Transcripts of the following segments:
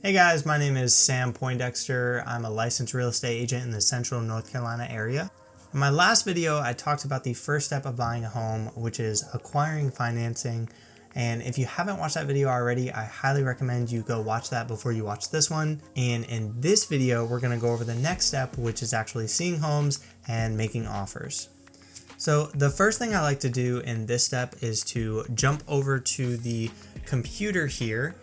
Hey guys, my name is Sam Poindexter. I'm a licensed real estate agent in the central North Carolina area. In my last video, I talked about the first step of buying a home, which is acquiring financing. And if you haven't watched that video already, I highly recommend you go watch that before you watch this one. And in this video, we're going to go over the next step, which is actually seeing homes and making offers. So the first thing I like to do in this step is to jump over to the computer here.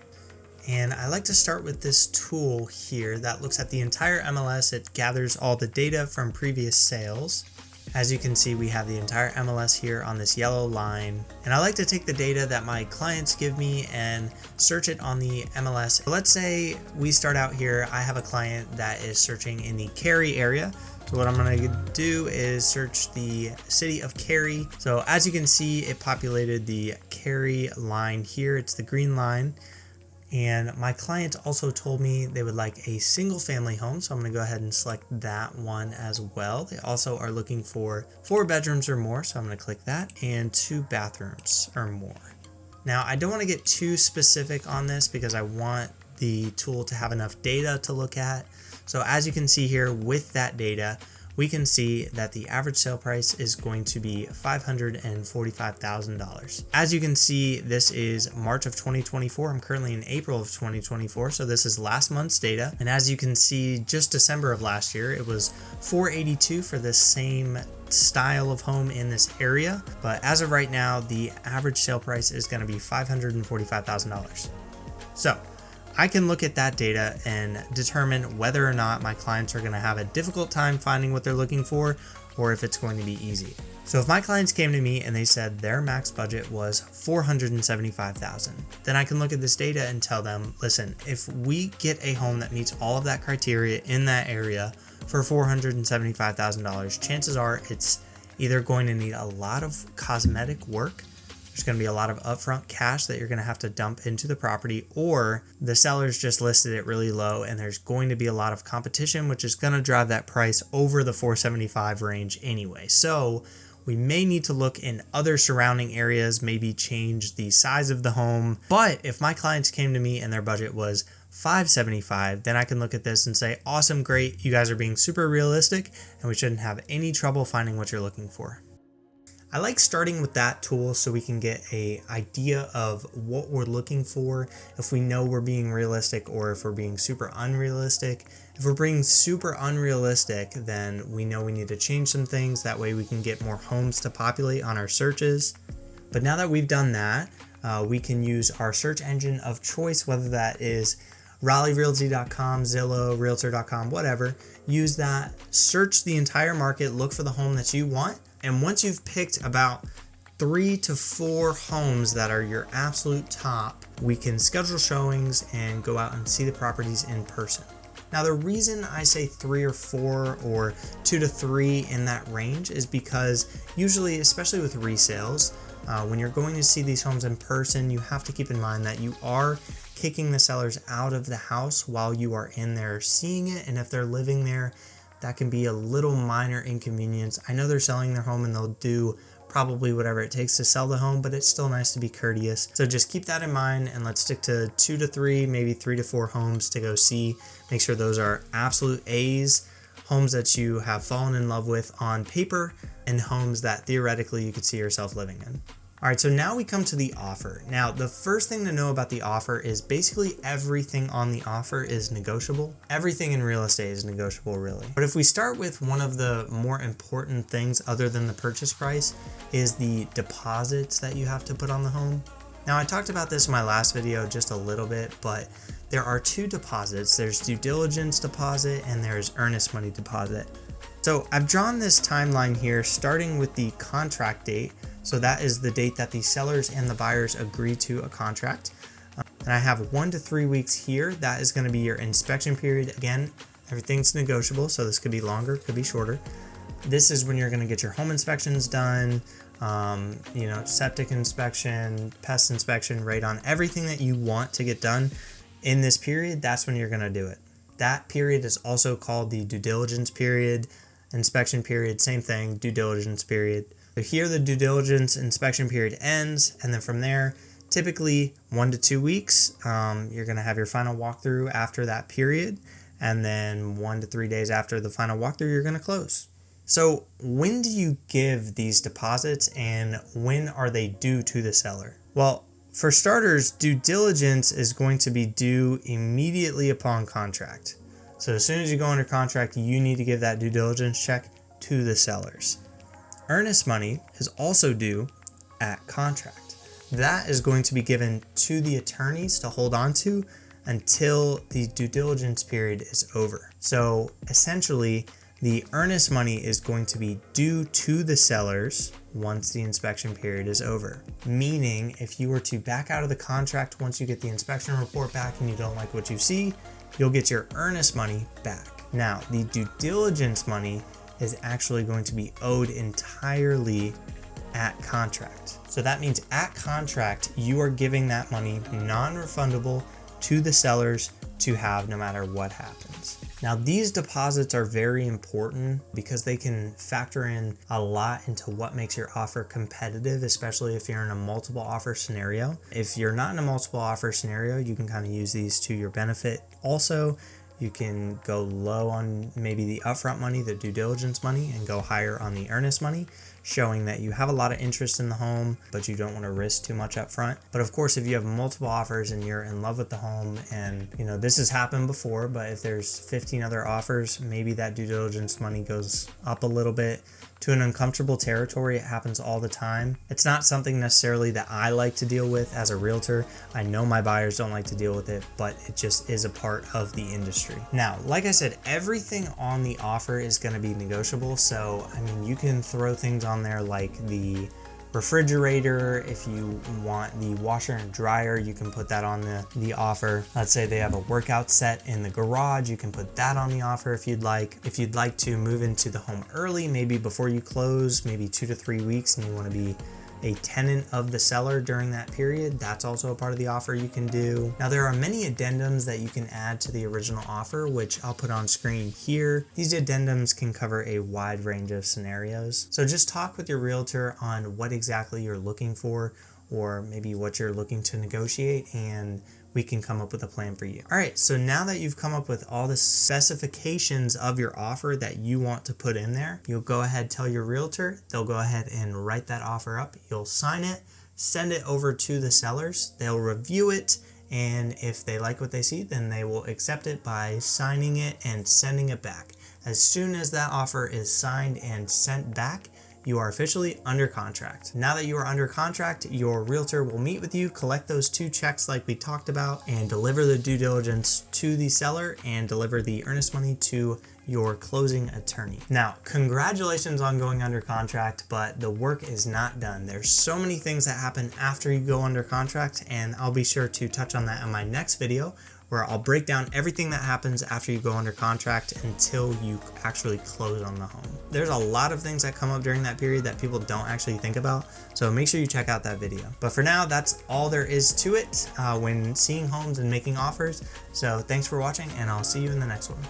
And I like to start with this tool here that looks at the entire MLS. It gathers all the data from previous sales. As you can see, we have the entire MLS here on this yellow line. And I like to take the data that my clients give me and search it on the MLS. Let's say we start out here. I have a client that is searching in the Cary area. So what I'm going to do is search the city of Cary. So as you can see, it populated the Cary line here. It's the green line. And my client also told me they would like a single family home. So I'm going to go ahead and select that one as well. They also are looking for 4 bedrooms or more. So I'm going to click that, and 2 bathrooms or more. Now I don't want to get too specific on this because I want the tool to have enough data to look at. So as you can see here with that data, we can see that the average sale price is going to be $545,000. As you can see, this is March of 2024. I'm currently in April of 2024, so this is last month's data. And as you can see, just December of last year, it was $482 for this same style of home in this area. But as of right now, the average sale price is going to be $545,000. So I can look at that data and determine whether or not my clients are going to have a difficult time finding what they're looking for, or if it's going to be easy. So if my clients came to me and they said their max budget was $475,000, then I can look at this data and tell them, listen, if we get a home that meets all of that criteria in that area for $475,000, chances are it's either going to need a lot of cosmetic work. There's going to be a lot of upfront cash that you're going to have to dump into the property, or the sellers just listed it really low and there's going to be a lot of competition, which is going to drive that price over the $475,000 range anyway. So we may need to look in other surrounding areas, maybe change the size of the home. But if my clients came to me and their budget was $575,000, then I can look at this and say, awesome, great. You guys are being super realistic and we shouldn't have any trouble finding what you're looking for. I like starting with that tool so we can get an idea of what we're looking for, if we know we're being realistic or if we're being super unrealistic. If we're being super unrealistic, then we know we need to change some things. That way we can get more homes to populate on our searches. But now that we've done that, we can use our search engine of choice, whether that is RaleighRealty.com, Zillow, Realtor.com, whatever. Use that, search the entire market, look for the home that you want. And once you've picked about 3 to 4 homes that are your absolute top, we can schedule showings and go out and see the properties in person. Now, the reason I say 3 or 4 or 2 to 3 in that range is because usually, especially with resales, when you're going to see these homes in person, you have to keep in mind that you are kicking the sellers out of the house while you are in there seeing it. And if they're living there, that can be a little minor inconvenience. I know they're selling their home and they'll do probably whatever it takes to sell the home, but it's still nice to be courteous. So just keep that in mind and let's stick to 2 to 3, maybe 3 to 4 homes to go see. Make sure those are absolute A's, homes that you have fallen in love with on paper, and homes that theoretically you could see yourself living in. All right, so now we come to the offer. Now, the first thing to know about the offer is basically everything on the offer is negotiable. Everything in real estate is negotiable, really. But if we start with one of the more important things other than the purchase price is the deposits that you have to put on the home. Now, I talked about this in my last video just a little bit, but there are 2 deposits. There's due diligence deposit and there's earnest money deposit. So I've drawn this timeline here starting with the contract date. So that is the date that the sellers and the buyers agree to a contract. And I have 1 to 3 weeks here. That is going to be your inspection period. Again, everything's negotiable, so this could be longer, could be shorter. This is when you're going to get your home inspections done, septic inspection, pest inspection, radon, everything that you want to get done in this period. That's when you're going to do it. That period is also called the due diligence period, inspection period, same thing, due diligence period. So here the due diligence inspection period ends, and then from there, Typically 1 to 2 weeks. You're going to have your final walkthrough after that period, and then 1 to 3 days after the final walkthrough, you're going to close. So when do you give these deposits, and when are they due to the seller? Well, for starters, due diligence is going to be due immediately upon contract. So as soon as you go under contract, you need to give that due diligence check to the sellers. Earnest money is also due at contract. That is going to be given to the attorneys to hold on to until the due diligence period is over. So essentially, the earnest money is going to be due to the sellers once the inspection period is over. Meaning, if you were to back out of the contract once you get the inspection report back and you don't like what you see, you'll get your earnest money back. Now, the due diligence money is actually going to be owed entirely at contract. So that means at contract, you are giving that money non-refundable to the sellers to have no matter what happens. Now, these deposits are very important because they can factor in a lot into what makes your offer competitive, especially if you're in a multiple offer scenario. If you're not in a multiple offer scenario, you can kind of use these to your benefit. Also, you can go low on maybe the upfront money, the due diligence money, and go higher on the earnest money, showing that you have a lot of interest in the home, but you don't want to risk too much up front. But of course, if you have multiple offers and you're in love with the home, and this has happened before, but if there's 15 other offers, maybe that due diligence money goes up a little bit to an uncomfortable territory. It happens all the time. It's not something necessarily that I like to deal with as a realtor. I know my buyers don't like to deal with it, but it just is a part of the industry. Now, like I said, everything on the offer is going to be negotiable. So, you can throw things on there like the refrigerator. If you want the washer and dryer, you can put that on the offer. Let's say they have a workout set in the garage, you can put that on the offer if you'd like. If you'd like to move into the home early, maybe before you close, maybe 2 to 3 weeks, and you want to be a tenant of the seller during that period, that's also a part of the offer you can do. Now, there are many addendums that you can add to the original offer, which I'll put on screen here. These addendums can cover a wide range of scenarios. So just talk with your realtor on what exactly you're looking for, or maybe what you're looking to negotiate, and we can come up with a plan for you. All right, so now that you've come up with all the specifications of your offer that you want to put in there, you'll go ahead, tell your realtor, they'll go ahead and write that offer up. You'll sign it, send it over to the sellers. They'll review it, and if they like what they see, then they will accept it by signing it and sending it back. As soon as that offer is signed and sent back, you are officially under contract. Now that you are under contract, your realtor will meet with you, collect those 2 checks like we talked about, and deliver the due diligence to the seller and deliver the earnest money to your closing attorney. Now, congratulations on going under contract, but the work is not done. There's so many things that happen after you go under contract, and I'll be sure to touch on that in my next video, where I'll break down everything that happens after you go under contract until you actually close on the home. There's a lot of things that come up during that period that people don't actually think about, so make sure you check out that video. But for now, that's all there is to it when seeing homes and making offers. So thanks for watching, and I'll see you in the next one.